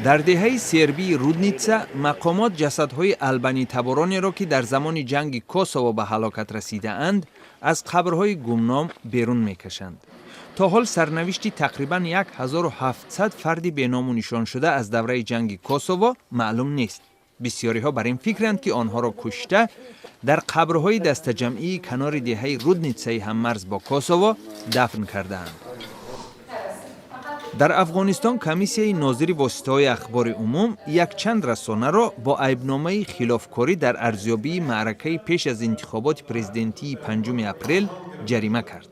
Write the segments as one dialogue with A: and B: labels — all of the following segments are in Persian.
A: در دهه سربی رودنیتسا مقامات جسدهای البانی تبارانی را که در زمان جنگ کوسوو به هلاکت رسیده اند از قبرهای گمنام بیرون میکشند. تا حال سرنوشتی تقریباً 1700 فردی به نام و نشان شده از دوره جنگ کوسوو معلوم نیست. بسیاری ها بر این فکرند که آنها را کشته در قبرهای دسته جمعی کنار دهه رودنیتسای هممرز با کوسوو دفن کردند. در افغانستان کمیسیای ناظر واسطه‌های اخبار عموم یک چند رسانه را با عیبنامه خلافکاری در ارزیابی معرکه پیش از انتخابات پرزیدنتی 5 اپریل جریمه کرد.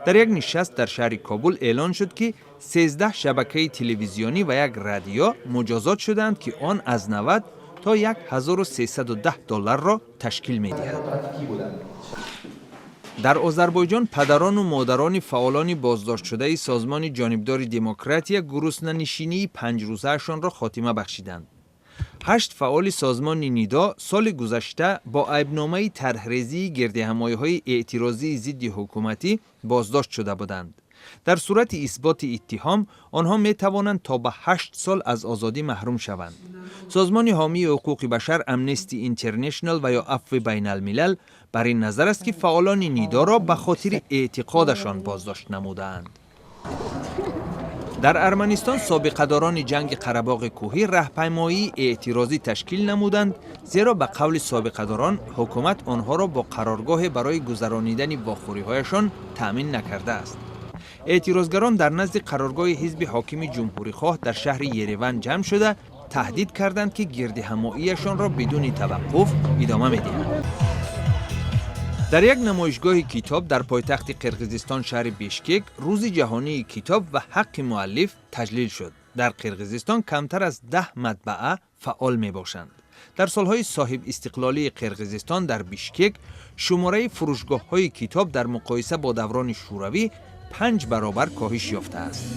A: در یک نشست در شهر کابل اعلان شد که 13 شبکه تلویزیونی و یک رادیو مجازات شدند که آن از 90 تا 1310 دلار را تشکیل می‌دهد. در آذربایجان پدران و مادران فعالان بازداشت شده سازمان جانبدار دموکراتیا گرسنه‌نشینی 5 روزه‌شان را خاتمه بخشیدند. 8 فعال سازمان نیدا سال گذشته با عیبنامه طرح‌ریزی گردهمایی‌های اعتراضی ضد حکومتی بازداشت شده بودند. در صورت اثبات اتهام آنها می توانند تا به 8 سال از آزادی محروم شوند. سازمان حامی حقوق بشر امنستی اینترنشنال و یا عفو بین الملل بر این نظر است که فعالان نیدا را به خاطر اعتقادشان بازداشت نمودند. در ارمنستان سابقه‌داران جنگ قره‌باغ کوهی راهپیمایی اعتراضی تشکیل نمودند، زیرا به قول سابقه‌داران حکومت آنها را با قرارگاه برای گذرانیدن واخوری‌هایشان تأمین نکرده است. اعتراضگران در نزد قرارگاه حزب حاکم جمهوری‌خواه در شهر یریون جمع شده تهدید کردند که گردهماییشان را بدون توقف ادامه می‌دهند. در یک نمایشگاه کتاب در پایتخت قرقیزستان شهر بیشکک روز جهانی کتاب و حق مؤلف تجلیل شد. در قرقیزستان کمتر از 10 مطبعه فعال می باشند. در سالهای صاحب استقلالی قرقیزستان در بیشکک شماره فروشگاه‌های کتاب در مقایسه با دوران شوروی 5 برابر کاهش یافته است.